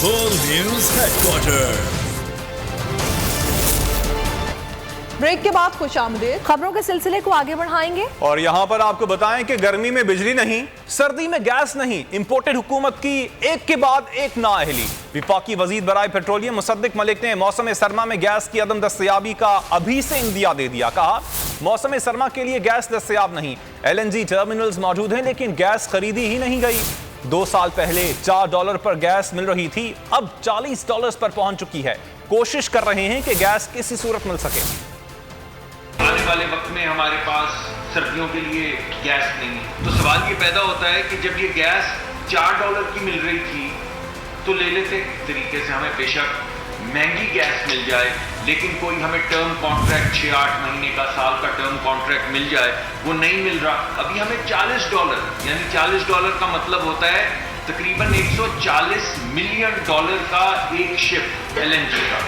World News Headquarters। Break के बाद खुशामदीद, खबरों के सिलसिले को आगे बढ़ाएंगे और यहाँ पर आपको बताएं कि गर्मी में बिजली नहीं, सर्दी में गैस नहीं, इंपोर्टेड हुकूमत की एक के बाद एक नाअहली। विफाकी वजीर बराए पेट्रोलियम मुसद्दिक मलिक ने मौसम सरमा में गैस की अदम दस्तयाबी का अभी से इंदिया दे दिया। कहा मौसम सरमा के लिए गैस दस्तयाब नहीं, LNG टर्मिनल्स मौजूद हैं लेकिन गैस खरीदी ही नहीं गई। 2 साल पहले $4 पर गैस मिल रही थी, अब $40 पर पहुंच चुकी है। कोशिश कर रहे हैं कि गैस किसी सूरत मिल सके। आने वाले वक्त में हमारे पास सर्दियों के लिए गैस नहीं है, तो सवाल ये पैदा होता है कि जब ये गैस $4 की मिल रही थी तो ले लेते तरीके से, हमें बेशक महंगी गैस मिल जाए लेकिन कोई हमें टर्म कॉन्ट्रैक्ट 6-8 महीने का, साल का टर्म कॉन्ट्रैक्ट मिल जाए, वो नहीं मिल रहा। अभी हमें $40 यानी $40 का मतलब होता है तकरीबन $140 मिलियन का एक शिप LNG का।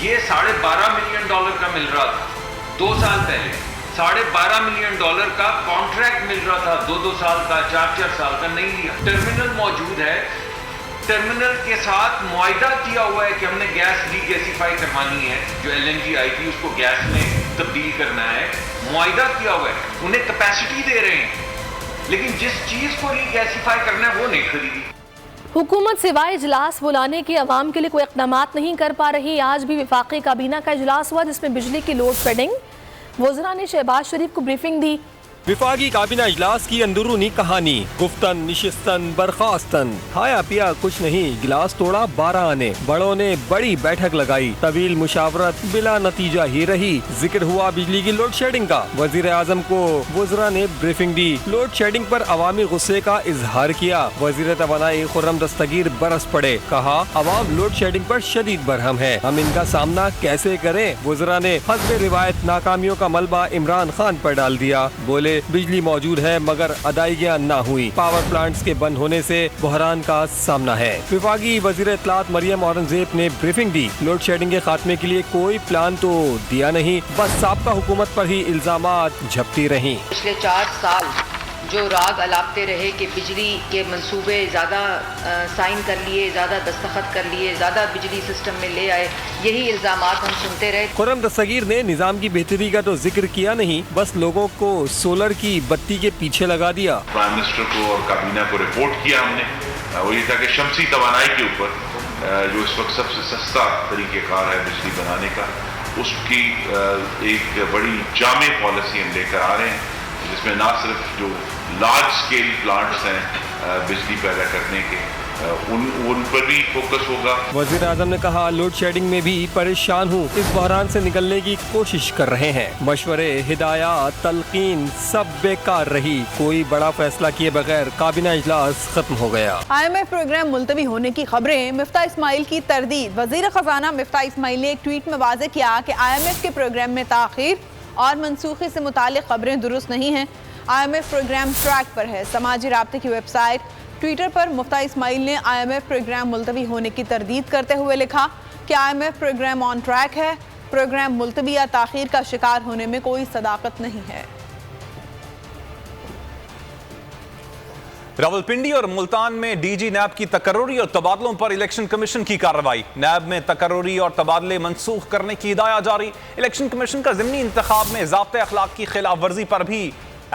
ये $12.5 मिलियन का मिल रहा था 2 साल पहले, $12.5 मिलियन का कॉन्ट्रैक्ट मिल रहा था, 2-2 साल का, 4-4 साल का नहीं लिया। टर्मिनल मौजूद है, टर्मिनल के साथ मुआहदा किया हुआ है कि हमने गैस रीगैसिफाई करवानी है, जो LNG आई थी उसको गैस में तब्दील करना है, मुआहदा किया हुआ है, उन्हें कैपेसिटी दे रहे हैं लेकिन जिस चीज को रीगैसिफाई करना है वो नहीं खरीदी। हुकूमत सिवाय इजलास बुलाने के अवाम के लिए कोई इक़दामात नहीं कर पा रही। आज भी वफाकी काबीना का इजलास हुआ जिसमें बिजली की लोड शेडिंग, वज़रा ने शहबाज शरीफ को ब्रीफिंग दी। विफाकी काबीना इजलास की अंदरूनी कहानी, गुफ्तन निशिस्तन बर्खास्तन, खाया पिया कुछ नहीं, गिलास तोड़ा 12 आने, बड़ों ने बड़ी बैठक लगाई, तवील मुशावरत बिला नतीजा ही रही। जिक्र हुआ बिजली की लोड शेडिंग का, वजीर आजम को वज़रा ने ब्रीफिंग दी, लोड शेडिंग पर अवामी गुस्से का इजहार किया। वजीर तवानाई खुर्रम दस्तगीर बरस पड़े, कहा अवाम लोड शेडिंग पर शदीद बरहम है, हम इनका सामना कैसे करें। वज़रा ने हस्बे रिवायत नाकामियों का मलबा इमरान खान पर डाल दिया, बोले बिजली मौजूद है मगर अदायगियाँ ना हुई, पावर प्लांट्स के बंद होने से बहरान का सामना है। विफाकी वजीर इत्तलात मरियम औरंगजेब ने ब्रीफिंग दी, लोड शेडिंग के खात्मे के लिए कोई प्लान तो दिया नहीं, बस साबका हुकूमत पर ही इल्जामात झपटी रही। पिछले 4 साल जो राग अलापते रहे कि बिजली के मंसूबे ज़्यादा साइन कर लिए, ज़्यादा दस्तखत कर लिए, ज़्यादा बिजली सिस्टम में ले आए, यही इल्जामात हम सुनते रहे। खुर्रम दस्तगीर ने निज़ाम की बेहतरी का तो जिक्र किया नहीं, बस लोगों को सोलर की बत्ती के पीछे लगा दिया। प्राइम मिनिस्टर को और काबीना को रिपोर्ट किया हमने, वो ये था कि शमसी तवानाई के ऊपर जो इस वक्त सबसे सस्ता तरीक़ेकार है बिजली बनाने का, उसकी एक बड़ी जामे पॉलिसी हम लेकर आ रहे हैं जिसमें ना सिर्फ जो लार्ज स्केल प्लांट्स हैं बिजली पैदा करने के, उन पर भी फोकस होगा। वज़ीर आज़म ने कहा लोड शेडिंग में भी परेशान हूँ, इस बहरान से निकलने की कोशिश कर रहे हैं, मशवरे हिदायत तलकीन सब बेकार रही, कोई बड़ा फैसला किए बगैर काबीना इजलास खत्म हो गया। IMF प्रोग्राम मुलतवी होने की खबरें, मिफ्ता इस्माइल की तरदीद। वजीर खजाना मिफ्ता इस्माइल ने एक ट्वीट में वाज़ेह किया कि IMF के प्रोग्राम में ताख़ीर और मनसूखी से मुतालिक खबरें दुरुस्त नहीं हैं। IMF प्रोग्राम ट्रैक पर है। समाजी राब्ते की वेबसाइट ट्विटर पर मुफ्ता इस्माइल ने IMF प्रोग्राम मुलतवी होने की तरदीद करते हुए लिखा कि IMF प्रोग्राम ऑन ट्रैक है, प्रोग्राम मुलतवी या ताख़ीर का शिकार होने में कोई सदाकत नहीं है। रावलपिंडी और मुल्तान में DG नैब की तकर्रुरी और तबादलों पर इलेक्शन कमीशन की कार्रवाई, नैब में तकर्रुरी और तबादले मनसूख करने की हिदायत जारी। इलेक्शन कमीशन का ज़िमनी इंतखाब में ज़ाब्ते अखलाक की खिलाफ वर्जी पर भी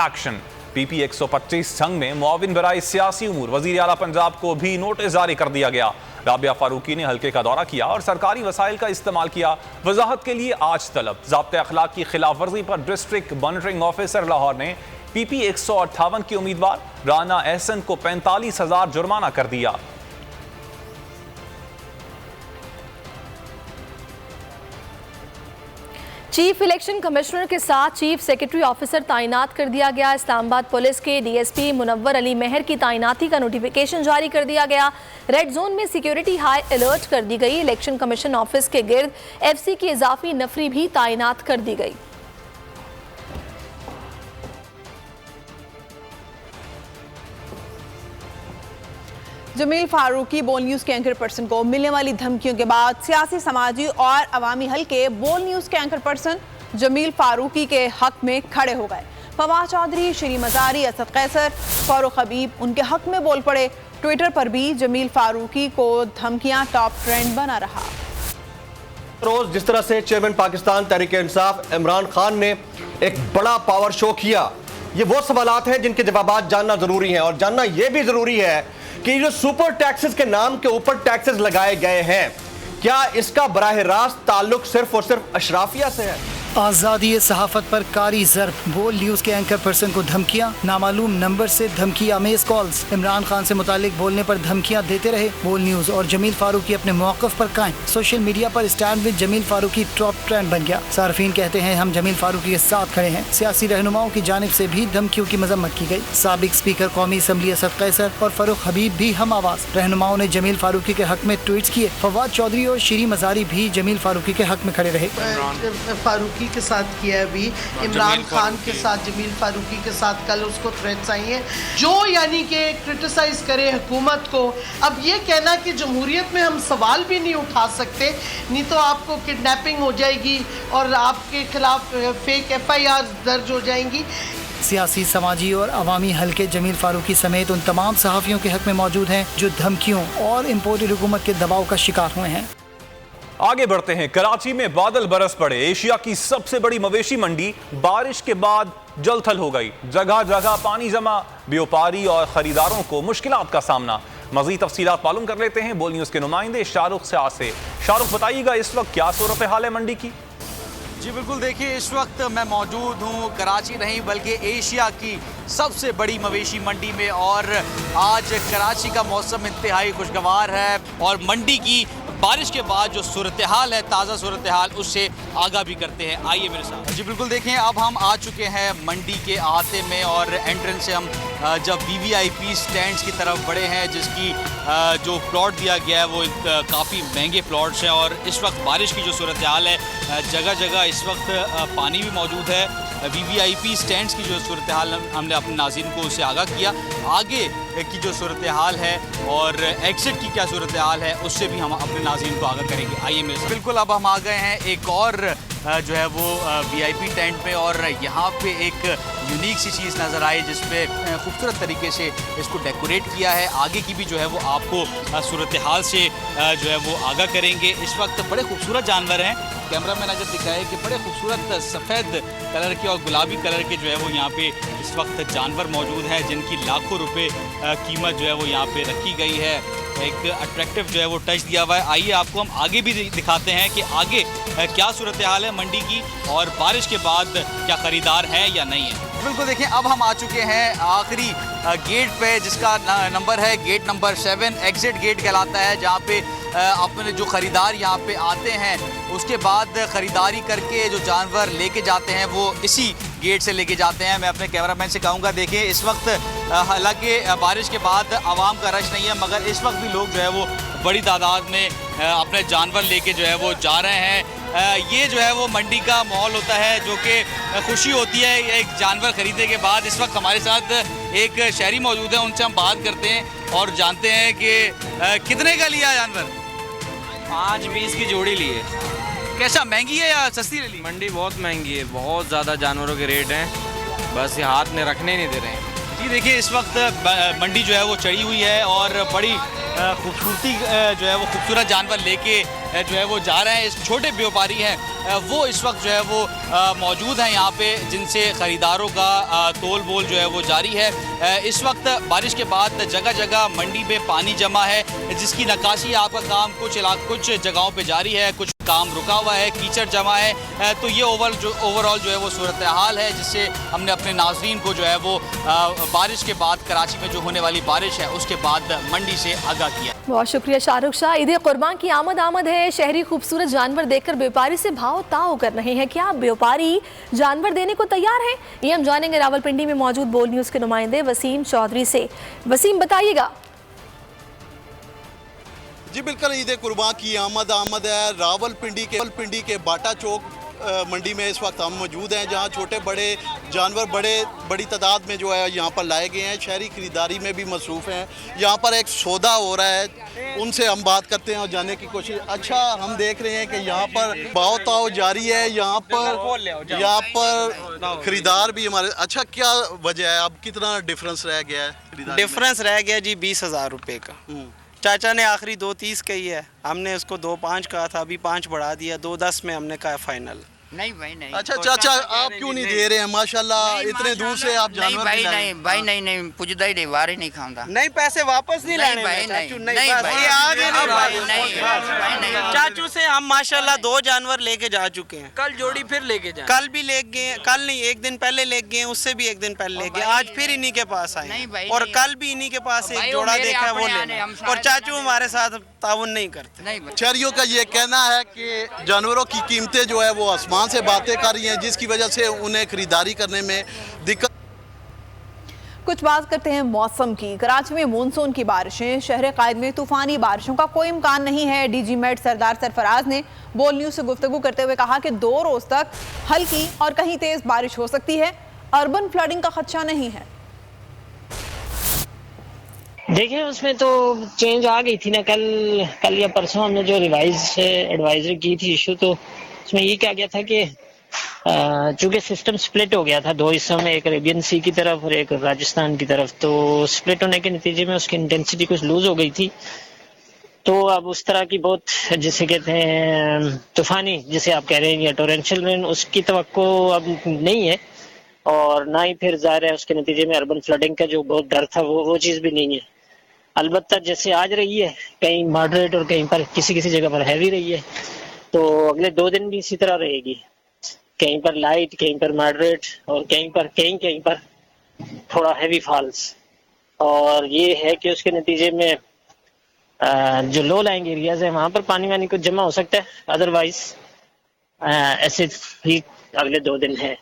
एक्शन। PP 125 संघ में मुआविन बराए सियासी उमूर वज़ीर आला पंजाब को भी नोटिस जारी कर दिया गया। राबिया फारूकी ने हल्के का दौरा किया और सरकारी वसाइल का इस्तेमाल किया। वजाहत के लिए आज तलब। ज़ाब्ते अखलाक की खिलाफ वर्जी पर डिस्ट्रिक्ट मॉनिटरिंग ऑफिसर लाहौर ने PP 158 के उम्मीदवार राना एहसन को 45,000 जुर्माना कर दिया। चीफ इलेक्शन कमिश्नर के साथ चीफ सेक्रेटरी ऑफिसर तैनात कर दिया गया। इस्लामाबाद पुलिस के DSP मुनव्वर अली मेहर की तैनाती का नोटिफिकेशन जारी कर दिया गया। रेड जोन में सिक्योरिटी हाई अलर्ट कर दी गई। इलेक्शन कमीशन ऑफिस के गिर्द FC की इजाफी नफरी भी तैनात कर दी गई। जमील फारूकी बोल न्यूज़ के एंकर पर्सन को मिलने वाली धमकियों के बाद सियासी, समाजी और अवामी हलके बोल न्यूज़ के एंकर पर्सन जमील फारूकी के हक में खड़े हो गए। फवाद चौधरी, शीरी मजारी, असद कैसर, फारूक हबीब उनके हक में बोल पड़े। ट्विटर पर भी जमील फारूकी को धमकियां टॉप ट्रेंड बना रहा। रोज जिस तरह से चेयरमैन पाकिस्तान तहरीक इंसाफ इमरान खान ने एक बड़ा पावर शो किया, ये वो सवालात हैं जिनके जवाब जानना जरूरी हैं। और जानना यह भी जरूरी है कि जो सुपर टैक्सेस के नाम के ऊपर टैक्सेस लगाए गए हैं, क्या इसका बराह रास्त ताल्लुक सिर्फ और सिर्फ अशराफिया से है? आज़ादी सहाफ़त पर कारी ज़र्ब, बोल न्यूज़ के एंकर पर्सन को धमकियां, नामालूम नंबर से धमकी आमेज कॉल्स, इमरान खान से मुतालिक बोलने पर धमकियां देते रहे बोल न्यूज़। और जमील फारूकी अपने मौक़िफ़ पर कायम, सोशल मीडिया पर stand with Jameel Farooqui top trend बन गया। सार्फिन कहते हैं हम जमील फारूकी के साथ खड़े हैं। सियासी रहनुमाओं की जानिब से भी धमकियों की मजम्मत की गई। साबिक स्पीकर कौमी असम्बली असद कैसर और फारूक हबीब भी हम आवाज़। रहनुमाओं ने जमील फारूकी के हक में ट्वीट्स किए। फवाद चौधरी और शीरी मजारी भी जमील फारूकी के हक में खड़े रहे। फारूकी के साथ किया अभी, इमरान खान के साथ, जमील फारूकी के साथ कल उसको थ्रेट्स आई हैं जो यानी कि क्रिटिसाइज करे हुकूमत को। अब ये कहना कि जमहूरियत में हम सवाल भी नहीं उठा सकते, नहीं तो आपको किडनैपिंग हो जाएगी और आपके खिलाफ फेक FIR दर्ज हो जाएंगी। सियासी, समाजी और अवामी हलके जमील फारूकी समेत उन तमाम सहाफ़ियों के हक में मौजूद हैं जो धमकियों और इम्पोर्टेड हुकूमत के दबाव का शिकार हुए हैं। आगे बढ़ते हैं। कराची में बादल बरस पड़े। एशिया की सबसे बड़ी मवेशी मंडी बारिश के बाद जलथल हो गई। जगह जगह पानी जमा, व्यापारी और खरीदारों को मुश्किलात का सामना। मज़ीद तफसीलात मालूम कर लेते हैं बोल न्यूज़ के नुमाइंदे शाहरुख स्याह से। शाहरुख, बताइएगा इस वक्त क्या सूरत हाल है मंडी की? जी बिल्कुल, देखिए इस वक्त मैं मौजूद हूँ कराची नहीं बल्कि एशिया की सबसे बड़ी मवेशी मंडी में। और आज कराची का मौसम इंतहाई खुशगवार है और मंडी की बारिश के बाद जो सूरत हाल है, ताज़ा सूरत हाल, उससे आगाह भी करते हैं। आइए मेरे साथ। जी बिल्कुल, देखें अब हम आ चुके हैं मंडी के अहाते में और एंट्रेंस से हम जब VVIP स्टैंड्स की तरफ बढ़े हैं, जिसकी जो प्लॉट दिया गया है वो काफ़ी महंगे प्लॉट्स हैं। और इस वक्त बारिश की जो सूरत हाल है, जगह जगह इस वक्त पानी भी मौजूद है। VVIP स्टैंड्स की जो सूरत हाल हमने अपने नाज़रीन को उससे आगाह किया। आगे की जो सूरत हाल है और एग्जिट की क्या सूरत हाल है, उससे भी हम अपने नाज़रीन को आगाह करेंगे। आइए मेरे साथ। बिल्कुल, अब हम आ गए हैं एक और जो है वो VIP टेंट में और यहाँ पे एक यूनिक सी चीज़ नज़र आई जिसपे खूबसूरत तरीके से इसको डेकोरेट किया है। आगे की भी जो है वो आपको सूरत हाल से जो है वो आगाह करेंगे। इस वक्त बड़े खूबसूरत जानवर हैं, कैमरा में नजर दिखाए कि बड़े खूबसूरत सफ़ेद कलर के और गुलाबी कलर के जो है वो यहाँ पे इस वक्त जानवर मौजूद हैं जिनकी लाखों रुपए कीमत जो है वो यहाँ पे रखी गई है। एक अट्रैक्टिव जो है वो टच दिया हुआ है। आइए आपको हम आगे भी दिखाते हैं कि आगे क्या सूरत हाल है मंडी की और बारिश के बाद क्या ख़रीदार है या नहीं है। बिल्कुल, देखिए अब हम आ चुके हैं आखिरी गेट पे जिसका नंबर है गेट नंबर 7, एग्जिट गेट कहलाता है, जहाँ पे अपने जो ख़रीदार यहाँ पे आते हैं उसके बाद ख़रीदारी करके जो जानवर लेके जाते हैं वो इसी गेट से लेके जाते हैं। मैं अपने कैमरामैन से कहूँगा, देखिए इस वक्त हालांकि बारिश के बाद आवाम का रश नहीं है, मगर इस वक्त भी लोग जो है वो बड़ी तादाद में अपने जानवर लेके जो है वो जा रहे हैं। ये जो है वो मंडी का माहौल होता है जो कि खुशी होती है एक जानवर ख़रीदने के बाद। इस वक्त हमारे साथ एक शहरी मौजूद है, उनसे हम बात करते हैं और जानते हैं कि कितने का लिया जानवर? 5-20 की जोड़ी लिए। कैसा, महंगी है या सस्ती ले ली? मंडी बहुत महंगी है, बहुत ज़्यादा जानवरों के रेट हैं, बस ये हाथ में रखने नहीं दे रहे हैं। जी देखिए इस वक्त मंडी जो है वो चढ़ी हुई है और बड़ी खूबसूरती जो है वो खूबसूरत जानवर लेके जो है वो जा रहे हैं। इस छोटे व्यापारी हैं वो इस वक्त जो है वो मौजूद हैं यहाँ पे, जिनसे ख़रीदारों का तोल बोल जो है वो जारी है। इस वक्त बारिश के बाद जगह जगह मंडी में पानी जमा है, जिसकी नक्काशी आपका काम कुछ जगहों पे जारी है, कुछ काम रुका हुआ है, कीचड़ जमा है। तो ये ओवरऑल जो है वो सूरत हाल है, जिससे हमने अपने नाज़रीन को जो है वो बारिश के बाद कराची में जो होने वाली बारिश है उसके बाद मंडी से आगाह किया। बहुत शुक्रिया शाहरुख शाह। ईद कुर्बान की आमद है। शहरी खूबसूरत जानवर देखकर व्यापारी से भाव ताव कर रहे हैं। क्या व्यापारी जानवर देने को तैयार है? ये हम जानेंगे रावलपिंडी में मौजूद बोल न्यूज़ के नुमाइंदे वसीम चौधरी से। वसीम, बताइएगा। जी बिल्कुल, ईद कुर्बान की आमद है। रावलपिंडी के बाटा चौक मंडी में इस वक्त हम मौजूद हैं, जहां छोटे बड़े जानवर बड़ी तादाद में जो है यहाँ पर लाए गए हैं। शहरी ख़रीदारी में भी मसरूफ़ हैं। यहाँ पर एक सौदा हो रहा है, उनसे हम बात करते हैं और जानने की कोशिश। अच्छा, हम देख रहे हैं कि यहाँ पर भाव ताव जारी है, यहाँ पर ख़रीदार भी हमारे। अच्छा, क्या वजह है, अब कितना डिफरेंस रह गया है? डिफरेंस रह गया जी 20,000 रुपये का। चाचा ने आखिरी 2.30 कही है, हमने उसको 2.5 कहा था, अभी 5 बढ़ा दिया, 2.10 में हमने कहा फाइनल। नहीं भाई नहीं। अच्छा चाचा, आप क्यों नहीं दे रहे हैं? माशाल्लाह इतने दूर से आप जानवर भाई नहीं पुजदा ही वार ही नहीं खाऊंगा। नहीं, पैसे वापस नहीं लाने भाई चाचू से हम माशाल्लाह 2 जानवर लेके जा चुके हैं। कल जोड़ी फिर लेके जाए। कल भी ले गए, कल नहीं, एक दिन पहले ले गए, उससे भी एक दिन पहले ले गए, आज फिर इन्हीं के पास आए और कल भी इन्हीं के पास एक जोड़ा देखा है, वो लेना। और चाचू हमारे साथ ताउन नहीं करते। शहरियों का ये कहना है कि जानवरों की कीमतें जो है वो आसमान से बातें कर रही हैं, जिसकी वजह से उन्हें खरीदारी करने में दिक्कत। कुछ बात करते हैं मौसम की। कराची में मानसून की बारिशें, शहर कायद में तूफानी बारिशों का कोई इम्कान नहीं है। डीजी मेट सरदार सरफराज ने बोल न्यूज़ से गुफ्तगू करते हुए कहा कि 2 रोज तक हल्की और कहीं तेज बारिश हो सकती है। अर्बन फ्लडिंग का खदशा नहीं है। देखिए, उसमें तो चेंज आ गई थी ना, कल या परसों हमने जो रिवाइज एडवाइजरी की थी इशू, तो उसमें ये क्या गया था कि चूंकि सिस्टम स्प्लिट हो गया था 2 हिस्सों में, एक अरेबियन सी की तरफ और एक राजस्थान की तरफ, तो स्प्लिट होने के नतीजे में उसकी इंटेंसिटी कुछ लूज हो गई थी। तो अब उस तरह की बहुत, जिसे कहते हैं तूफानी, जिसे आप कह रहे हैं या टोरेंशियल रेन, उसकी तवक्को अब नहीं है। और ना ही फिर जाहिर है उसके नतीजे में अर्बन फ्लडिंग का जो बहुत डर था वो चीज़ भी नहीं है। अलबत्ता जैसे आज रही है, कहीं मॉडरेट और कहीं पर किसी जगह पर हैवी रही है, तो अगले 2 दिन भी इसी तरह रहेगी। कहीं पर लाइट, कहीं पर मॉडरेट और कहीं पर थोड़ा हैवी फॉल्स। और ये है कि उसके नतीजे में जो लो लाइंग एरियाज है वहाँ पर पानी वानी कुछ जमा हो सकता है। अदरवाइज ऐसे ही अगले 2 दिन है।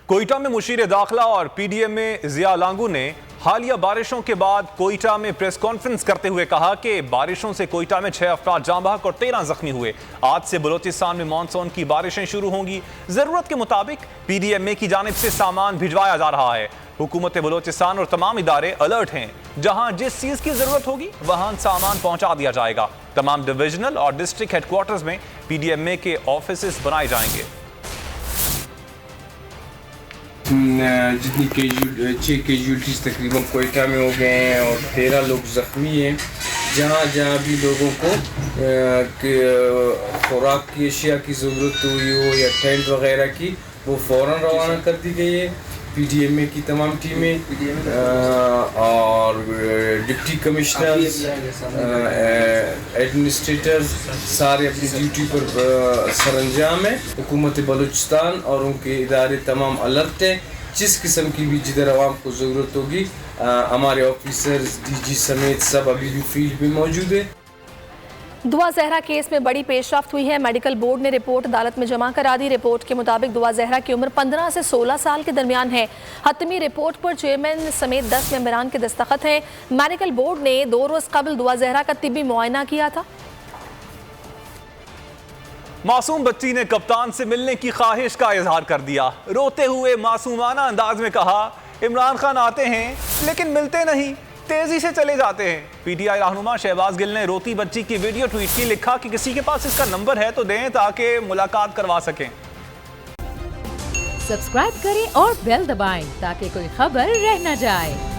कोयटा में मुशीर दाखिला और पीडीएम में जिया लांगू ने हालिया बारिशों के बाद कोयटा में प्रेस कॉन्फ्रेंस करते हुए कहा कि बारिशों से कोयटा में 6 अफराद जाँ बहक और 13 जख्मी हुए। आज से बलोचिस्तान में मानसून की बारिशें शुरू होंगी। जरूरत के मुताबिक पीडीएमए की जानिब से सामान भिजवाया जा रहा है। हुकूमत बलोचिस्तान और तमाम इदारे अलर्ट हैं। जहां जिस चीज की जरूरत होगी वहां सामान पहुंचा दिया जाएगा। तमाम डिविजनल और डिस्ट्रिक्ट हेडक्वार्टर्स में पीडीएमए के ऑफिस बनाए जाएंगे। जितनी 6 कैजुअल्टीज तकरीबन कोयटा में हो गए हैं और 13 लोग ज़ख्मी हैं। जहाँ भी लोगों को खुराक की अशिया की ज़रूरत हुई हो या टेंट वगैरह की, वो फ़ौरन रवाना कर दी गई है। पीडीएमए की तमाम टीमें और डिप्टी कमिश्नर्स, एडमिनिस्ट्रेटर्स सारे अपनी ड्यूटी पर सरंजाम है। हुकूमत बलूचिस्तान और उनके इदारे तमाम अलर्ट हैं। जिस किस्म की भी जिधर आवाम को ज़रूरत होगी, हमारे ऑफिसर्स, डीजी समेत सब अभी भी फील्ड में मौजूद है। दुआ जहरा केस में बड़ी पेशरफ्त हुई है। मेडिकल बोर्ड ने रिपोर्ट अदालत में जमा करा दी। रिपोर्ट के मुताबिक दुआ जहरा की उम्र 15 से 16 साल के दरमियान है। हतमी रिपोर्ट पर चेयरमैन समेत 10 मेंबरान के दस्तखत हैं। मेडिकल बोर्ड ने 2 रोज कबल दुआ जहरा का तिब्बी मुआयना किया था। मासूम बच्ची ने कप्तान से मिलने की ख्वाहिश का इजहार कर दिया। रोते हुए मासूमाना अंदाज में कहा, इमरान खान आते हैं लेकिन मिलते नहीं, तेजी से चले जाते हैं। पीटीआई रहनुमा शहबाज गिल ने रोती बच्ची की वीडियो ट्वीट की। लिखा कि किसी के पास इसका नंबर है तो दें ताकि मुलाकात करवा सकें। सब्सक्राइब करें और बेल दबाएं ताकि कोई खबर रह न जाए।